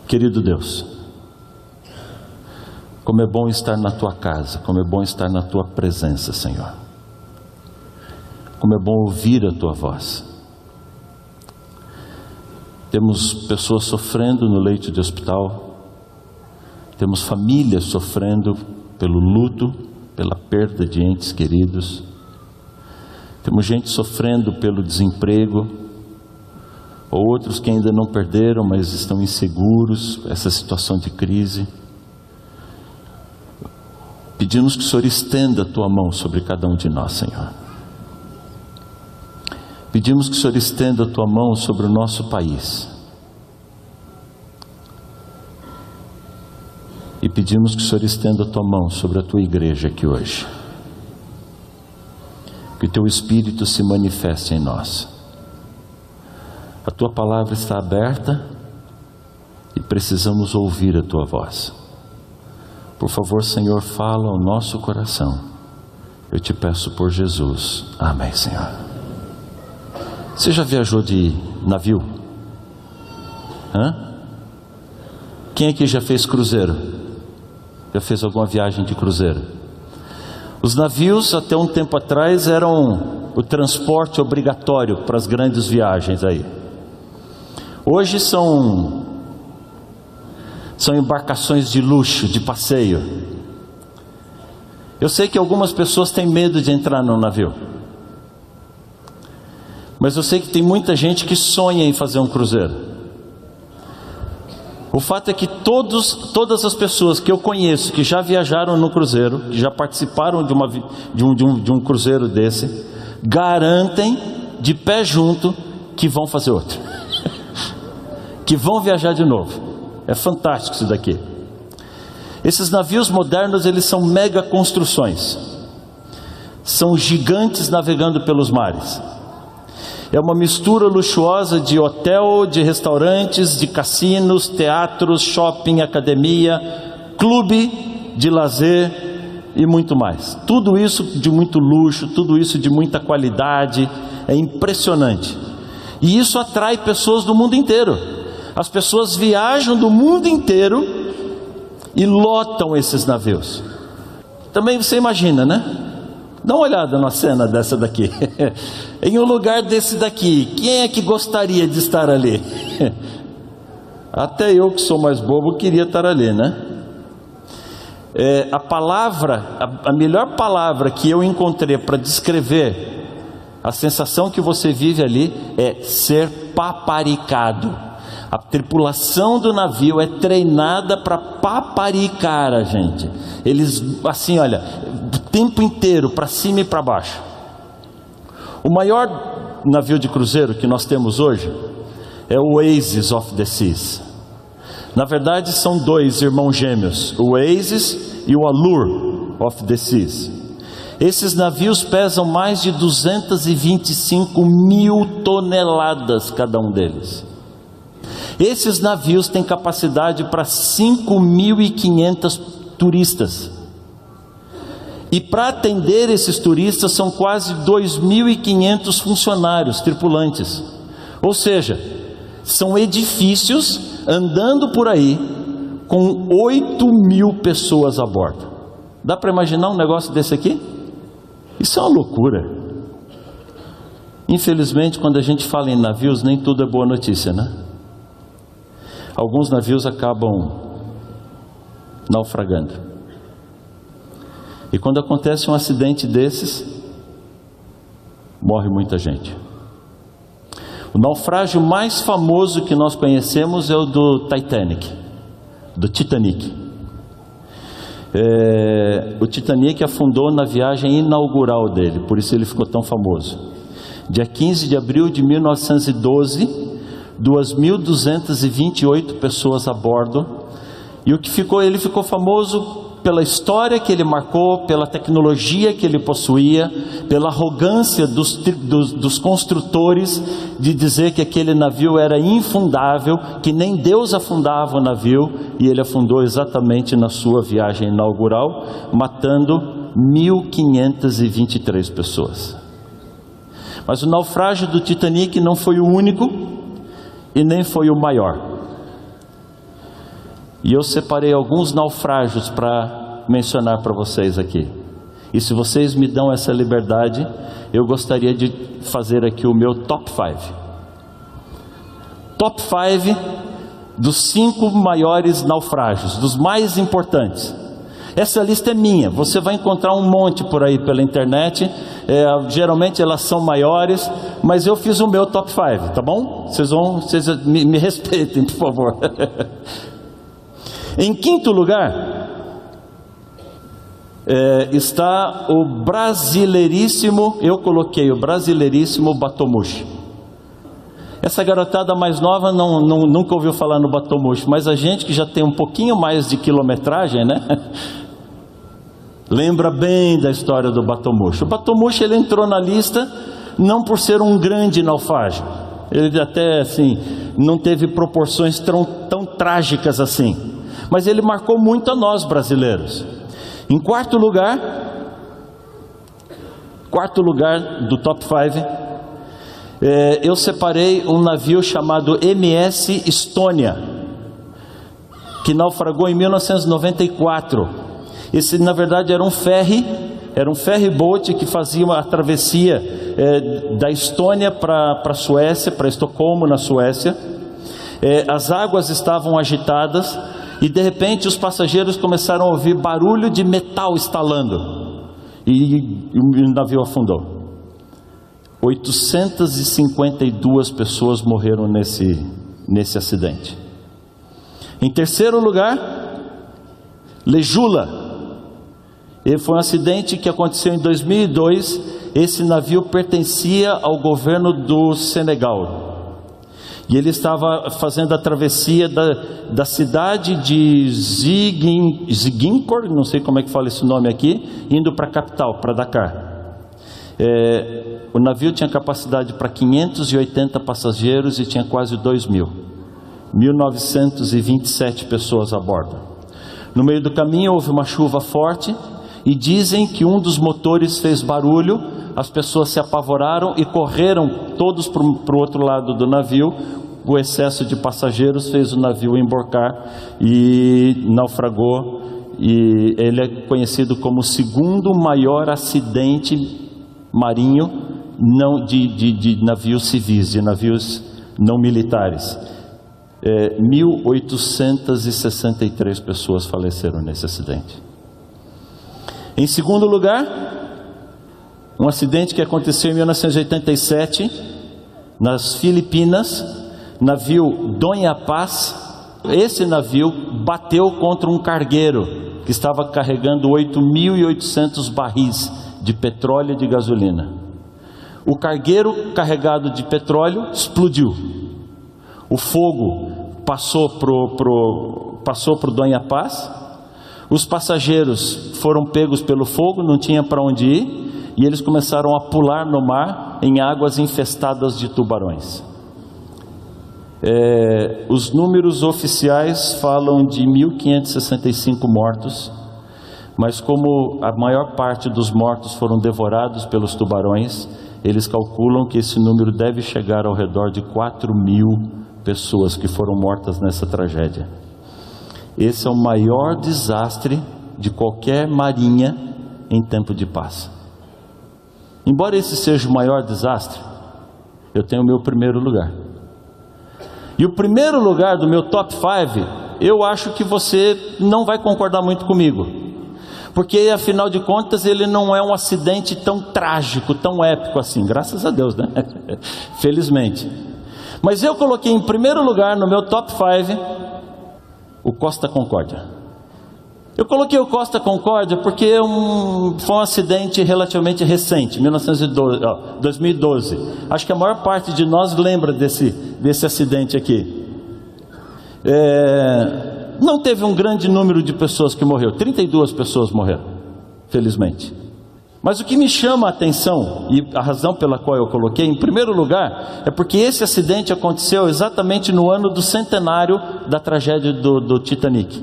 Querido Deus, como é bom estar na Tua casa, como é bom estar na Tua presença, Senhor. Como é bom ouvir a Tua voz. Temos pessoas sofrendo no leito de hospital, temos famílias sofrendo pelo luto, pela perda de entes queridos, temos gente sofrendo pelo desemprego, ou outros que ainda não perderam, mas estão inseguros, essa situação de crise. Pedimos que o Senhor estenda a Tua mão sobre cada um de nós, Senhor. Pedimos que o Senhor estenda a Tua mão sobre o nosso país. E pedimos que o Senhor estenda a Tua mão sobre a Tua igreja aqui hoje. Que o Teu Espírito se manifeste em nós. A Tua palavra está aberta e precisamos ouvir a Tua voz. Por favor, Senhor, fala ao nosso coração. Eu te peço por Jesus. Amém, Senhor. Você já viajou de navio? Quem aqui já fez cruzeiro? Já fez alguma viagem de cruzeiro? Os navios, até um tempo atrás, eram o transporte obrigatório para as grandes viagens aí. Hoje são embarcações de luxo, de passeio. Eu sei que algumas pessoas têm medo de entrar no navio, mas eu sei que tem muita gente que sonha em fazer um cruzeiro. O fato é que todas as pessoas que eu conheço que já viajaram no cruzeiro, que já participaram de um cruzeiro desse, garantem de pé junto que vão fazer outro, que vão viajar de novo. É fantástico isso daqui. Esses navios modernos, eles são mega construções, são gigantes navegando pelos mares. É uma mistura luxuosa de hotel, de restaurantes, de cassinos, teatros, shopping, academia, clube de lazer e muito mais. Tudo isso de muito luxo, tudo isso de muita qualidade, é impressionante. E isso atrai pessoas do mundo inteiro. As pessoas viajam do mundo inteiro e lotam esses navios. Também você imagina, né? Dá uma olhada numa cena dessa daqui. Em um lugar desse daqui, quem é que gostaria de estar ali? Até eu que sou mais bobo queria estar ali, né? A melhor palavra que eu encontrei para descrever a sensação que você vive ali é ser paparicado. A tripulação do navio é treinada para paparicar a gente. Eles, assim, olha, o tempo inteiro, para cima e para baixo. O maior navio de cruzeiro que nós temos hoje é o Oasis of the Seas. Na verdade, são dois irmãos gêmeos, o Oasis e o Allure of the Seas. Esses navios pesam mais de 225 mil toneladas cada um deles. Esses navios têm capacidade para 5.500 turistas. E para atender esses turistas são quase 2.500 funcionários, tripulantes. Ou seja, são edifícios andando por aí com 8.000 pessoas a bordo. Dá para imaginar um negócio desse aqui? Isso é uma loucura. Infelizmente, quando a gente fala em navios, nem tudo é boa notícia, né? Alguns navios acabam naufragando. E quando acontece um acidente desses, morre muita gente. O naufrágio mais famoso que nós conhecemos é o do Titanic. O Titanic afundou na viagem inaugural dele, por isso ele ficou tão famoso. Dia 15 de abril de 1912, 2.228 pessoas a bordo. E ele ficou famoso pela história que ele marcou, pela tecnologia que ele possuía, pela arrogância dos construtores de dizer que aquele navio era infundável, que nem Deus afundava o navio, e ele afundou exatamente na sua viagem inaugural, matando 1.523 pessoas. Mas o naufrágio do Titanic não foi o único e nem foi o maior. E eu separei alguns naufrágios para mencionar para vocês aqui. E se vocês me dão essa liberdade, eu gostaria de fazer aqui o meu top 5. Top 5 dos 5 maiores naufrágios, dos mais importantes. Essa lista é minha, você vai encontrar um monte por aí pela internet, geralmente elas são maiores, mas eu fiz o meu top 5, tá bom? Vocês me respeitem, por favor. Em quinto lugar, está o brasileiríssimo, eu coloquei o brasileiríssimo Batomushi. Essa garotada mais nova nunca ouviu falar no Batomushi, mas a gente que já tem um pouquinho mais de quilometragem, né? Lembra bem da história do Batomushi. O Batomushi, ele entrou na lista não por ser um grande naufrágio. Ele até assim não teve proporções tão trágicas assim, mas ele marcou muito a nós brasileiros. Em quarto lugar do top 5, eu separei um navio chamado MS Estônia, que naufragou em 1994. Esse, na verdade, era um ferry boat que fazia a travessia da Estônia para a Suécia, para Estocolmo, na Suécia. As águas estavam agitadas e de repente os passageiros começaram a ouvir barulho de metal estalando e o navio afundou. 852 pessoas morreram nesse acidente. Em terceiro lugar, Lejula. Foi um acidente que aconteceu em 2002. Esse navio pertencia ao governo do Senegal. E ele estava fazendo a travessia da cidade de Ziguinchor, não sei como é que fala esse nome aqui, indo para a capital, para Dakar. O navio tinha capacidade para 580 passageiros e tinha quase 2.000. 1.927 pessoas a bordo. No meio do caminho houve uma chuva forte e dizem que um dos motores fez barulho, as pessoas se apavoraram e correram todos para o outro lado do navio. O excesso de passageiros fez o navio emborcar e naufragou, e ele é conhecido como o segundo maior acidente marinho de navios civis, de navios não militares. 1.863 pessoas faleceram nesse acidente. Em segundo lugar, um acidente que aconteceu em 1987 nas Filipinas, navio Dona Paz. Esse navio bateu contra um cargueiro que estava carregando 8.800 barris de petróleo e de gasolina. O cargueiro carregado de petróleo explodiu. O fogo passou pro Dona Paz. Os passageiros foram pegos pelo fogo, não tinha para onde ir, e eles começaram a pular no mar em águas infestadas de tubarões. Os números oficiais falam de 1.565 mortos, mas como a maior parte dos mortos foram devorados pelos tubarões, eles calculam que esse número deve chegar ao redor de 4.000 pessoas que foram mortas nessa tragédia. Esse é o maior desastre de qualquer marinha em tempo de paz. Embora esse seja o maior desastre, eu tenho o meu primeiro lugar. E o primeiro lugar do meu top 5, eu acho que você não vai concordar muito comigo. Porque afinal de contas ele não é um acidente tão trágico, tão épico assim. Graças a Deus, né? Felizmente. Mas eu coloquei em primeiro lugar no meu top 5 o Costa Concórdia. Eu coloquei o Costa Concórdia porque foi um acidente relativamente recente, 2012. Acho que a maior parte de nós lembra desse acidente aqui. Não teve um grande número de pessoas que morreu, 32 pessoas morreram, felizmente. Mas o que me chama a atenção, e a razão pela qual eu coloquei em primeiro lugar, é porque esse acidente aconteceu exatamente no ano do centenário da tragédia do Titanic,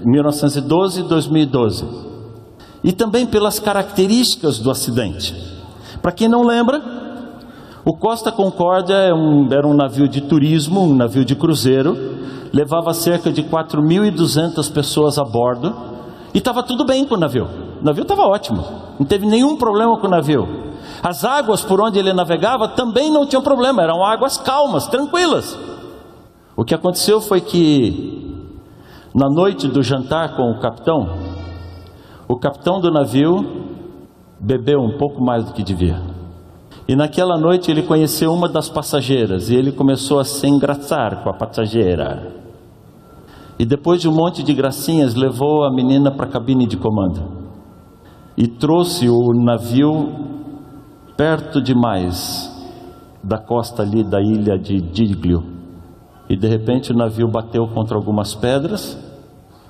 1912 e 2012. E também pelas características do acidente. Para quem não lembra, O Costa Concórdia era um navio de turismo, um navio de cruzeiro, levava cerca de 4.200 pessoas a bordo, e estava tudo bem com o navio estava ótimo, não teve nenhum problema com o navio. As águas por onde ele navegava também não tinham problema, eram águas calmas, tranquilas. O que aconteceu foi que, na noite do jantar com o capitão do navio bebeu um pouco mais do que devia. E naquela noite ele conheceu uma das passageiras, e ele começou a se engraçar com a passageira. E depois de um monte de gracinhas, levou a menina para a cabine de comando. E trouxe o navio perto demais da costa ali da ilha de Giglio. E de repente o navio bateu contra algumas pedras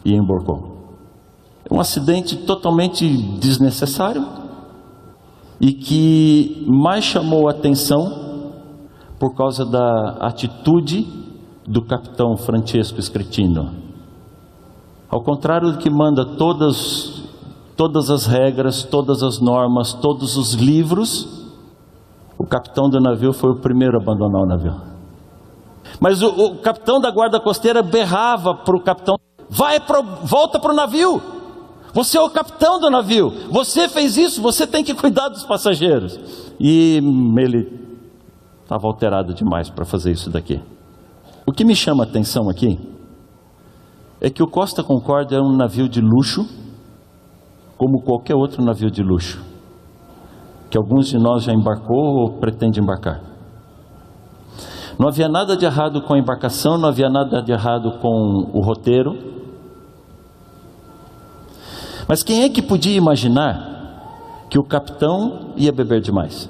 e emborcou. Um acidente totalmente desnecessário, e que mais chamou a atenção por causa da atitude do capitão Francesco Schettino. Ao contrário do que manda todas as regras, todas as normas, todos os livros, o capitão do navio foi o primeiro a abandonar o navio. Mas o capitão da guarda costeira berrava para o capitão: volta para o navio, você é o capitão do navio, você fez isso, você tem que cuidar dos passageiros. E ele estava alterado demais para fazer isso daqui. O que me chama a atenção aqui é que o Costa Concórdia é um navio de luxo, como qualquer outro navio de luxo, que alguns de nós já embarcou ou pretende embarcar. Não havia nada de errado com a embarcação, não havia nada de errado com o roteiro. Mas quem é que podia imaginar que o capitão ia beber demais?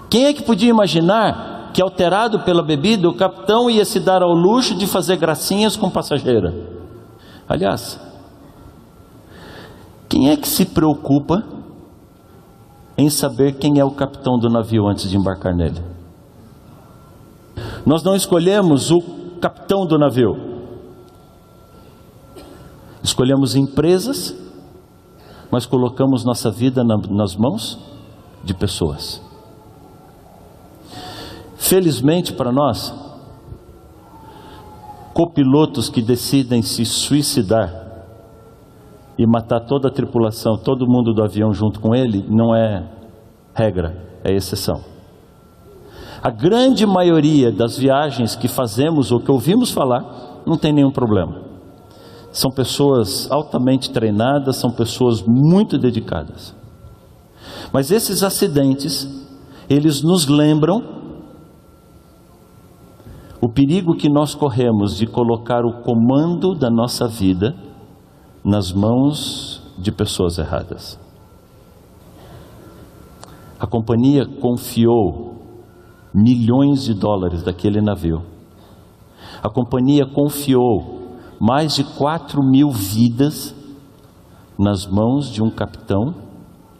Quem é que podia imaginar que, alterado pela bebida, o capitão ia se dar ao luxo de fazer gracinhas com passageira? Aliás, quem é que se preocupa em saber quem é o capitão do navio antes de embarcar nele? Nós não escolhemos o capitão do navio, escolhemos empresas, mas colocamos nossa vida nas mãos de pessoas. Felizmente para nós, copilotos que decidem se suicidar e matar toda a tripulação, todo mundo do avião junto com ele, não é regra, é exceção. A grande maioria das viagens que fazemos ou que ouvimos falar, não tem nenhum problema. São pessoas altamente treinadas, são pessoas muito dedicadas. Mas esses acidentes, eles nos lembram o perigo que nós corremos de colocar o comando da nossa vida nas mãos de pessoas erradas. A companhia confiou milhões de dólares daquele navio. A companhia confiou mais de 4.000 vidas nas mãos de um capitão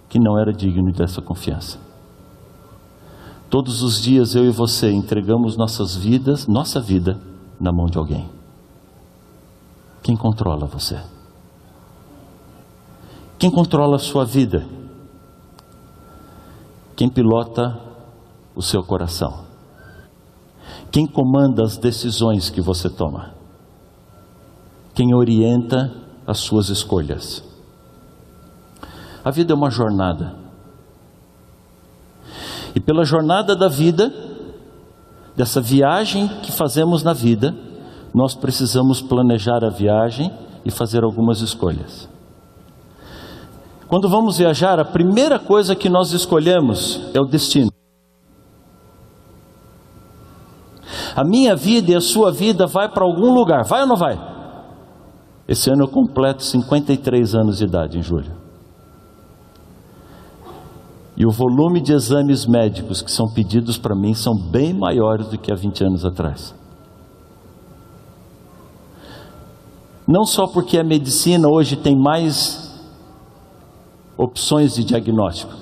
que não era digno dessa confiança. Todos os dias eu e você entregamos nossa vida na mão de alguém. Quem controla você? Quem controla a sua vida? Quem pilota o seu coração? Quem comanda as decisões que você toma? Quem orienta as suas escolhas? A vida é uma jornada. E pela jornada da vida, dessa viagem que fazemos na vida, nós precisamos planejar a viagem e fazer algumas escolhas. Quando vamos viajar, a primeira coisa que nós escolhemos é o destino. A minha vida e a sua vida vai para algum lugar, vai ou não vai? Esse ano eu completo 53 anos de idade, em julho. E o volume de exames médicos que são pedidos para mim são bem maiores do que há 20 anos atrás. Não só porque a medicina hoje tem mais opções de diagnóstico,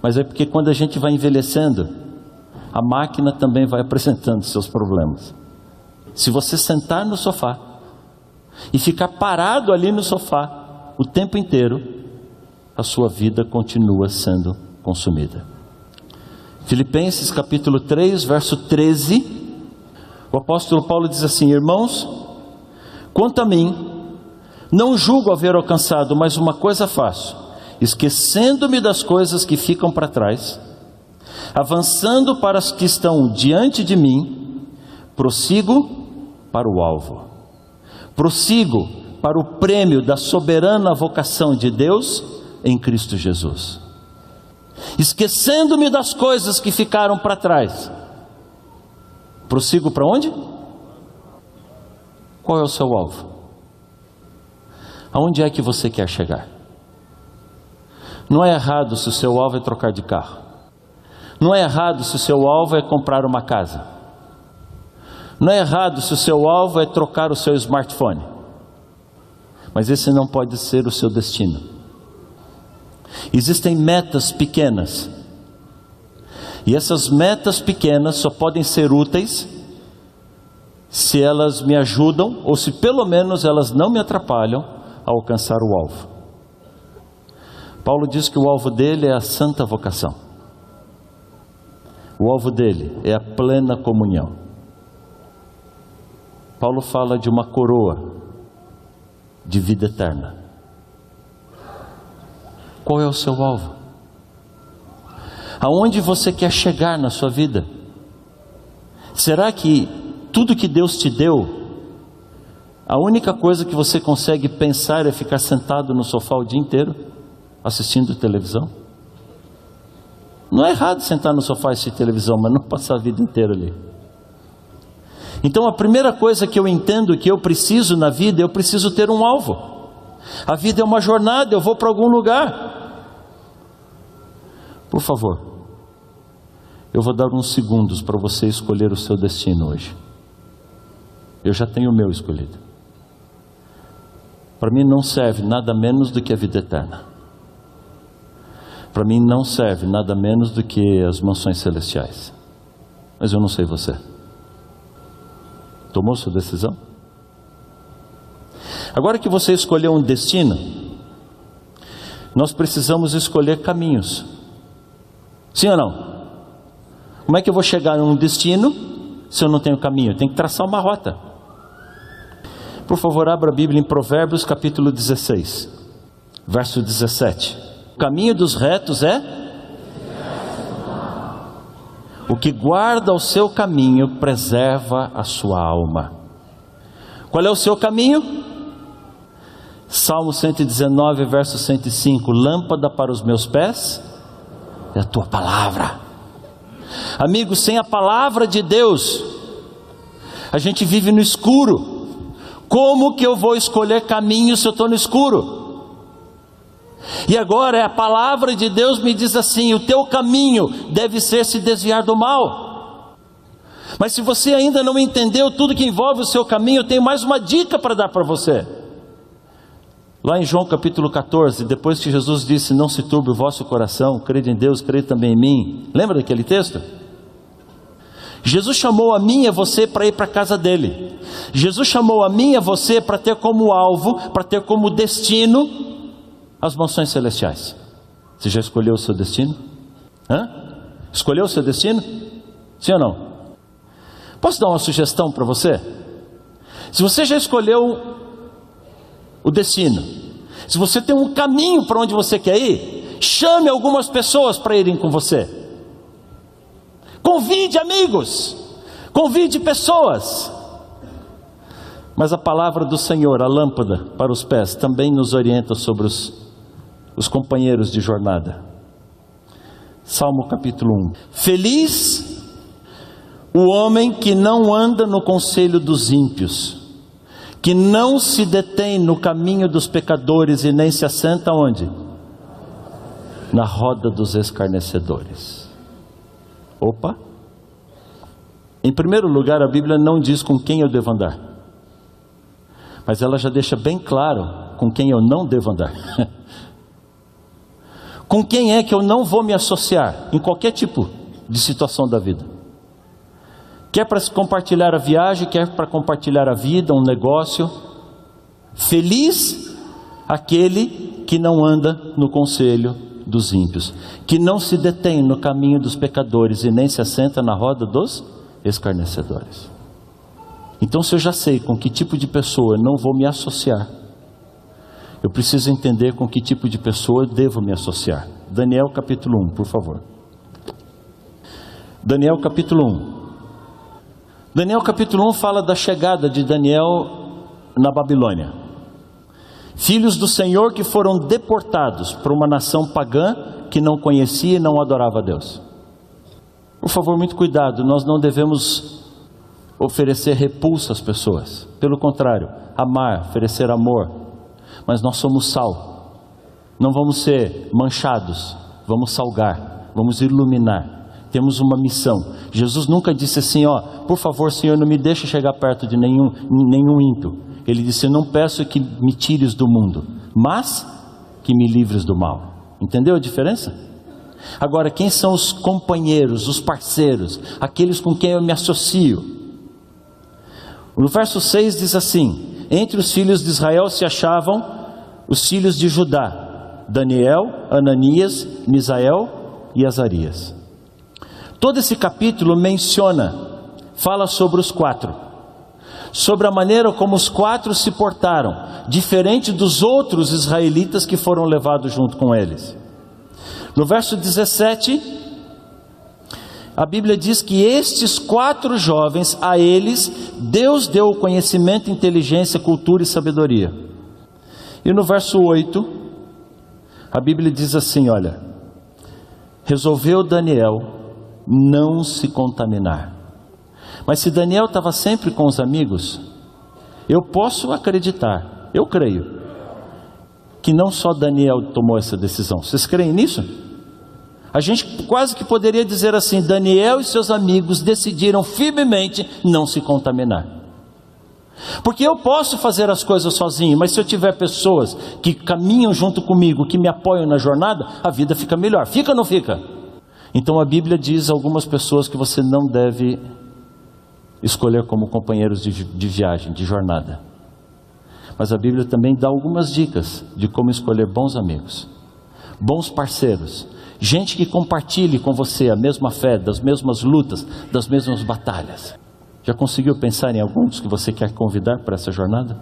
mas é porque quando a gente vai envelhecendo, a máquina também vai apresentando seus problemas. Se você sentar no sofá e ficar parado ali no sofá o tempo inteiro, a sua vida continua sendo consumida. Filipenses capítulo 3, verso 13, o apóstolo Paulo diz assim: irmãos, quanto a mim, não julgo haver alcançado, mas uma coisa faço, esquecendo-me das coisas que ficam para trás, avançando para as que estão diante de mim, prossigo para o alvo, prossigo para o prêmio da soberana vocação de Deus em Cristo Jesus. Esquecendo-me das coisas que ficaram para trás, prossigo para onde? Qual é o seu alvo? Aonde é que você quer chegar? Não é errado se o seu alvo é trocar de carro. Não é errado se o seu alvo é comprar uma casa. Não é errado se o seu alvo é trocar o seu smartphone. Mas esse não pode ser o seu destino. Existem metas pequenas. E essas metas pequenas só podem ser úteis se elas me ajudam, ou se pelo menos elas não me atrapalham a alcançar o alvo. Paulo diz que o alvo dele é a santa vocação. O alvo dele é a plena comunhão. Paulo fala de uma coroa de vida eterna. Qual é o seu alvo? Aonde você quer chegar na sua vida? Será que tudo que Deus te deu, a única coisa que você consegue pensar é ficar sentado no sofá o dia inteiro, assistindo televisão? Não é errado sentar no sofá e assistir televisão, mas não passar a vida inteira ali. Então a primeira coisa que eu entendo que eu preciso na vida, eu preciso ter um alvo. A vida é uma jornada, eu vou para algum lugar. Por favor, eu vou dar uns segundos para você escolher o seu destino hoje. Eu já tenho o meu escolhido. Para mim não serve nada menos do que a vida eterna. Para mim não serve nada menos do que as mansões celestiais. Mas eu não sei você. Tomou sua decisão? Agora que você escolheu um destino, nós precisamos escolher caminhos. Sim ou não? Como é que eu vou chegar a um destino se eu não tenho caminho? Eu tenho que traçar uma rota. Por favor, abra a Bíblia em Provérbios capítulo 16, verso 17. O caminho dos retos é? O que guarda o seu caminho preserva a sua alma. Qual é o seu caminho? Salmo 119, verso 105. Lâmpada para os meus pés é a tua palavra. Amigo, sem a palavra de Deus, a gente vive no escuro. Como que eu vou escolher caminho se eu estou no escuro? E agora a palavra de Deus me diz assim: o teu caminho deve ser se desviar do mal. Mas se você ainda não entendeu tudo que envolve o seu caminho, eu tenho mais uma dica para dar para você. Lá em João capítulo 14, depois que Jesus disse: não se turbe o vosso coração, crede em Deus, crede também em mim. Lembra daquele texto? Jesus chamou a mim e a você para ir para a casa dele. Jesus chamou a mim e a você para ter como alvo, para ter como destino as mansões celestiais. Você já escolheu o seu destino? Escolheu o seu destino? Sim ou não? Posso dar uma sugestão para você? Se você já escolheu o destino, se você tem um caminho para onde você quer ir, chame algumas pessoas para irem com você. Convide amigos, convide pessoas. Mas a palavra do Senhor, a lâmpada para os pés, também nos orienta sobre os companheiros de jornada. Salmo capítulo 1. Feliz o homem que não anda no conselho dos ímpios, que não se detém no caminho dos pecadores e nem se assenta onde? Na roda dos escarnecedores. Opa! Em primeiro lugar, a Bíblia não diz com quem eu devo andar, mas ela já deixa bem claro com quem eu não devo andar. Com quem é que eu não vou me associar em qualquer tipo de situação da vida. Quer para compartilhar a viagem, quer para compartilhar a vida, um negócio. Feliz aquele que não anda no conselho dos ímpios, que não se detém no caminho dos pecadores e nem se assenta na roda dos escarnecedores. Então, se eu já sei com que tipo de pessoa eu não vou me associar, eu preciso entender com que tipo de pessoa eu devo me associar. Daniel capítulo 1, por favor. Daniel capítulo 1. Daniel capítulo 1 fala da chegada de Daniel na Babilônia. Filhos do Senhor que foram deportados para uma nação pagã que não conhecia e não adorava a Deus. Por favor, muito cuidado, nós não devemos oferecer repulsa às pessoas. Pelo contrário, amar, oferecer amor. Mas nós somos sal. Não vamos ser manchados, vamos salgar, vamos iluminar. Temos uma missão. Jesus nunca disse assim, por favor, Senhor, não me deixe chegar perto de nenhum ímpio. Ele disse, não peço que me tires do mundo, mas que me livres do mal. Entendeu a diferença? Agora, quem são os companheiros, os parceiros, aqueles com quem eu me associo? No verso 6 diz assim, entre os filhos de Israel se achavam os filhos de Judá, Daniel, Ananias, Misael e Azarias. Todo esse capítulo fala sobre os 4, sobre a maneira como os 4 se portaram, diferente dos outros israelitas que foram levados junto com eles. No verso 17, a Bíblia diz que estes 4 jovens, a eles, Deus deu conhecimento, inteligência, cultura e sabedoria. E no verso 8, a Bíblia diz assim, olha, resolveu Daniel não se contaminar. Mas se Daniel estava sempre com os amigos, eu posso acreditar, eu creio, que não só Daniel tomou essa decisão. Vocês creem nisso? A gente quase que poderia dizer assim, Daniel e seus amigos decidiram firmemente não se contaminar. Porque eu posso fazer as coisas sozinho, mas se eu tiver pessoas que caminham junto comigo, que me apoiam na jornada, a vida fica melhor. Fica ou não fica? Então a Bíblia diz a algumas pessoas que você não deve escolher como companheiros de viagem, de jornada. Mas a Bíblia também dá algumas dicas de como escolher bons amigos, bons parceiros, gente que compartilhe com você a mesma fé, das mesmas lutas, das mesmas batalhas. Já conseguiu pensar em alguns que você quer convidar para essa jornada?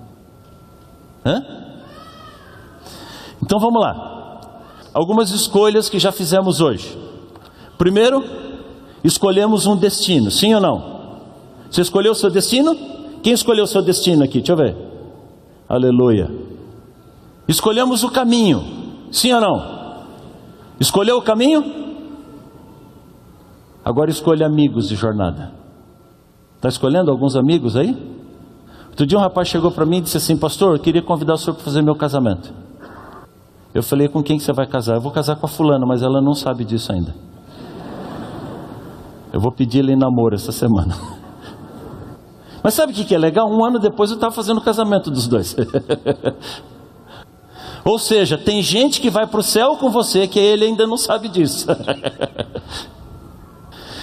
Então vamos lá. Algumas escolhas que já fizemos hoje. Primeiro, escolhemos um destino, sim ou não? Você escolheu o seu destino? Quem escolheu o seu destino aqui? Deixa eu ver. Aleluia. Escolhemos o caminho, sim ou não? Escolheu o caminho? Agora escolha amigos de jornada. Está escolhendo alguns amigos aí? Outro dia um rapaz chegou para mim e disse assim, pastor, eu queria convidar o senhor para fazer meu casamento. Eu falei, com quem que você vai casar? Eu vou casar com a fulana, mas ela não sabe disso ainda. Eu vou pedir ele em namoro essa semana. Mas sabe o que é legal? 1 ano depois eu estava fazendo o casamento dos dois. Ou seja, tem gente que vai para o céu com você que ele ainda não sabe disso.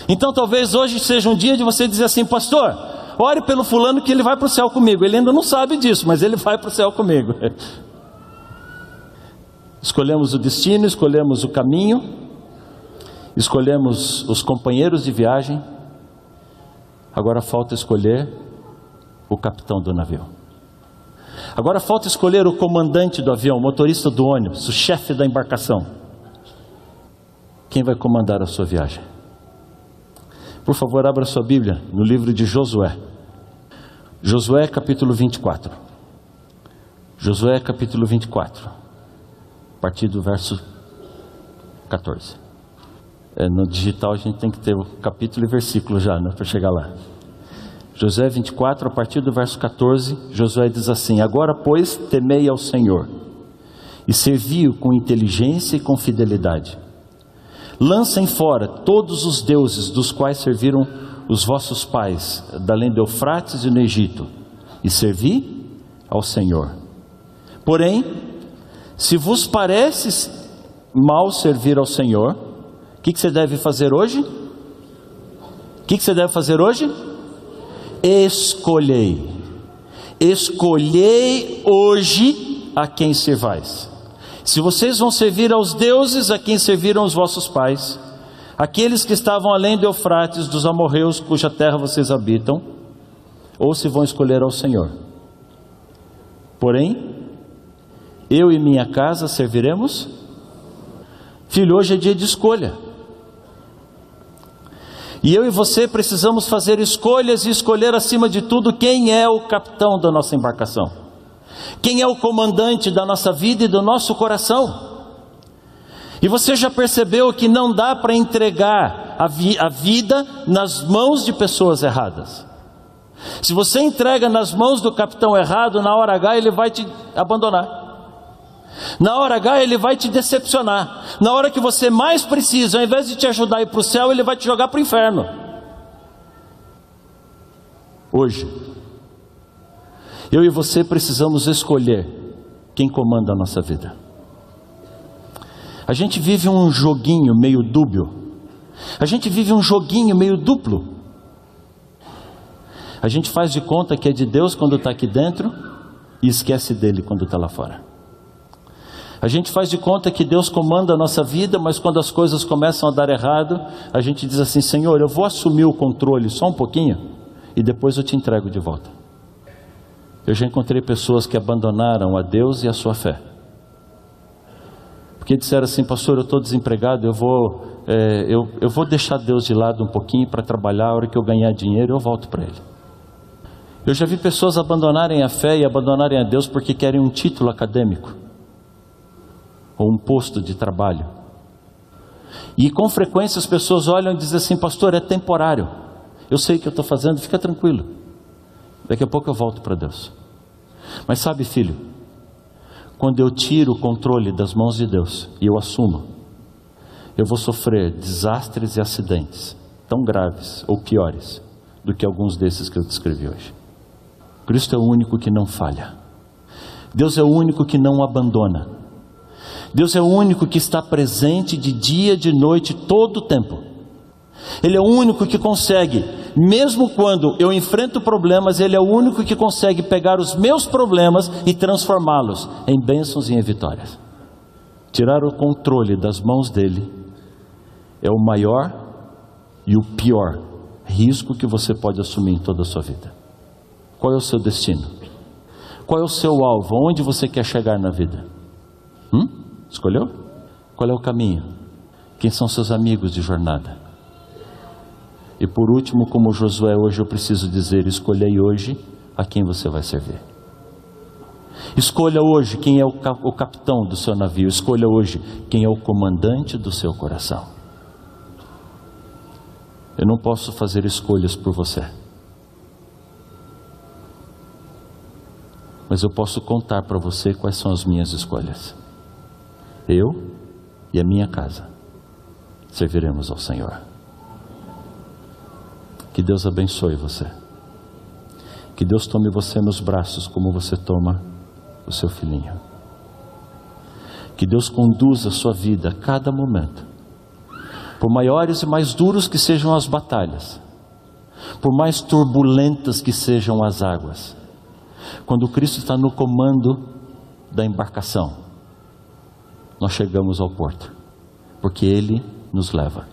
Então talvez hoje seja um dia de você dizer assim, pastor, ore pelo fulano que ele vai para o céu comigo. Ele ainda não sabe disso, mas ele vai para o céu comigo. Escolhemos o destino, escolhemos o caminho, escolhemos os companheiros de viagem. Agora falta escolher o capitão do navio. Agora falta escolher o comandante do avião, o motorista do ônibus, o chefe da embarcação. Quem vai comandar a sua viagem? Por favor, abra sua Bíblia no livro de Josué. Josué capítulo 24. Josué capítulo 24. A partir do verso 14. No digital a gente tem que ter o capítulo e versículo já, né, para chegar lá. Josué 24, a partir do verso 14, Josué diz assim: agora, pois, temei ao Senhor e servi-o com inteligência e com fidelidade. Lancem fora todos os deuses dos quais serviram os vossos pais, da além do Eufrates e no Egito, e servi ao Senhor. Porém, se vos parece mal servir ao Senhor, o que você deve fazer hoje? O que você deve fazer hoje? Escolhei hoje a quem servais. Se vocês vão servir aos deuses a quem serviram os vossos pais, aqueles que estavam além do Eufrates, dos amorreus cuja terra vocês habitam, ou se vão escolher ao Senhor. Porém, eu e minha casa serviremos. Filho, hoje é dia de escolha. E eu e você precisamos fazer escolhas e escolher acima de tudo quem é o capitão da nossa embarcação. Quem é o comandante da nossa vida e do nosso coração. E você já percebeu que não dá para entregar a vida nas mãos de pessoas erradas. Se você entrega nas mãos do capitão errado, na hora H ele vai te abandonar. Na hora H ele vai te decepcionar. Na hora que você mais precisa, ao invés de te ajudar a ir para o céu, ele vai te jogar para o inferno. Hoje, eu e você precisamos escolher quem comanda a nossa vida. A gente vive um joguinho meio dúbio. A gente vive um joguinho meio duplo. A gente faz de conta que é de Deus quando está aqui dentro e esquece dele quando está lá fora. A gente faz de conta que Deus comanda a nossa vida, mas quando as coisas começam a dar errado, a gente diz assim: Senhor, eu vou assumir o controle só um pouquinho e depois eu te entrego de volta. Eu já encontrei pessoas que abandonaram a Deus e a sua fé. Porque disseram assim: pastor, eu estou desempregado, eu vou deixar Deus de lado um pouquinho para trabalhar, a hora que eu ganhar dinheiro eu volto para Ele. Eu já vi pessoas abandonarem a fé e abandonarem a Deus porque querem um título acadêmico ou um posto de trabalho. E com frequência as pessoas olham e dizem assim: pastor, é temporário, eu sei o que eu estou fazendo, fica tranquilo, daqui a pouco eu volto para Deus. Mas sabe, filho, quando eu tiro o controle das mãos de Deus e eu assumo, eu vou sofrer desastres e acidentes tão graves ou piores do que alguns desses que eu descrevi hoje. Cristo é o único que não falha. Deus é o único que não abandona. Deus é o único que está presente de dia, de noite, todo o tempo. Ele é o único que consegue, mesmo quando eu enfrento problemas, Ele é o único que consegue pegar os meus problemas e transformá-los em bênçãos e em vitórias. Tirar o controle das mãos dEle é o maior e o pior risco que você pode assumir em toda a sua vida. Qual é o seu destino? Qual é o seu alvo? Onde você quer chegar na vida? Escolheu? Qual é o caminho? Quem são seus amigos de jornada? E por último, como Josué, hoje eu preciso dizer: escolhei hoje a quem você vai servir. Escolha hoje quem é o capitão do seu navio. Escolha hoje quem é o comandante do seu coração. Eu não posso fazer escolhas por você, mas eu posso contar para você quais são as minhas escolhas. Eu e a minha casa serviremos ao Senhor. Que Deus abençoe você. Que Deus tome você nos braços como você toma o seu filhinho. Que Deus conduza a sua vida a cada momento. Por maiores e mais duros que sejam as batalhas, por mais turbulentas que sejam as águas, quando Cristo está no comando da embarcação, nós chegamos ao porto, porque Ele nos leva,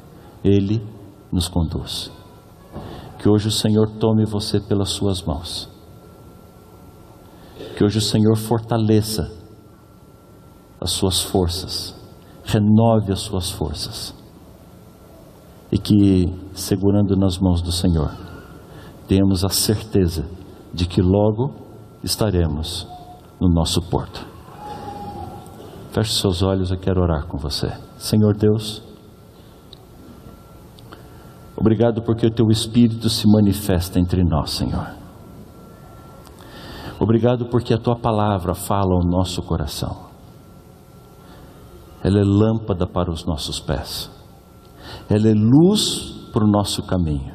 Ele nos conduz. Que hoje o Senhor tome você pelas suas mãos. Que hoje o Senhor fortaleça as suas forças, renove as suas forças. E que, segurando nas mãos do Senhor, tenhamos a certeza de que logo estaremos no nosso porto. Feche seus olhos, eu quero orar com você. Senhor Deus, obrigado porque o Teu Espírito se manifesta entre nós, Senhor. Obrigado porque a Tua palavra fala ao nosso coração. Ela é lâmpada para os nossos pés. Ela é luz para o nosso caminho.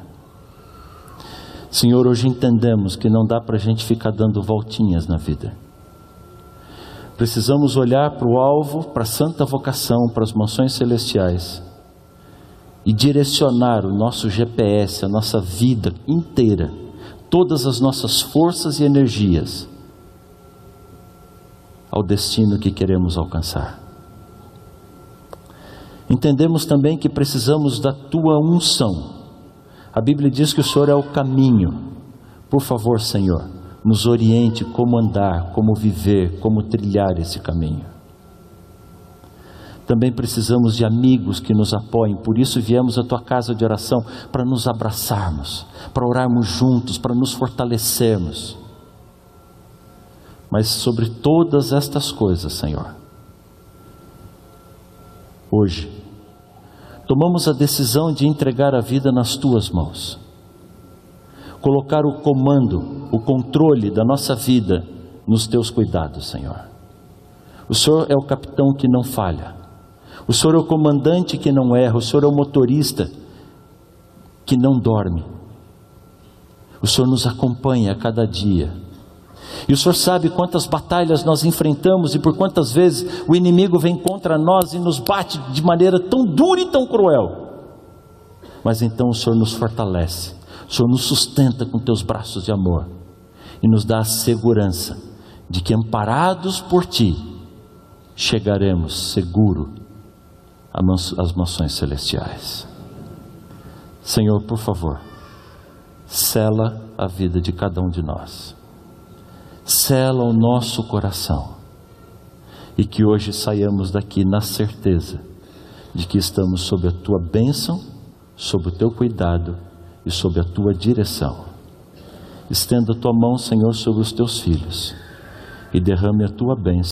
Senhor, hoje entendemos que não dá para a gente ficar dando voltinhas na vida. Precisamos olhar para o alvo, para a santa vocação, para as mansões celestiais e direcionar o nosso GPS, a nossa vida inteira, todas as nossas forças e energias ao destino que queremos alcançar. Entendemos também que precisamos da tua unção. A Bíblia diz que o Senhor é o caminho. Por favor, Senhor, nos oriente como andar, como viver, como trilhar esse caminho. Também precisamos de amigos que nos apoiem, por isso viemos à tua casa de oração, para nos abraçarmos, para orarmos juntos, para nos fortalecermos. Mas sobre todas estas coisas, Senhor, hoje, tomamos a decisão de entregar a vida nas tuas mãos, colocar o comando, o controle da nossa vida nos teus cuidados, Senhor. O Senhor é o capitão que não falha. O Senhor é o comandante que não erra, o Senhor é o motorista que não dorme. O Senhor nos acompanha a cada dia. E o Senhor sabe quantas batalhas nós enfrentamos e por quantas vezes o inimigo vem contra nós e nos bate de maneira tão dura e tão cruel. Mas então o Senhor nos fortalece, o Senhor nos sustenta com teus braços de amor e nos dá a segurança de que, amparados por ti, chegaremos seguro às mansões celestiais. Senhor, por favor, sela a vida de cada um de nós, sela o nosso coração, e que hoje saiamos daqui na certeza de que estamos sob a tua bênção, sob o teu cuidado e sob a tua direção. Estenda a tua mão, Senhor, sobre os teus filhos e derrame a tua bênção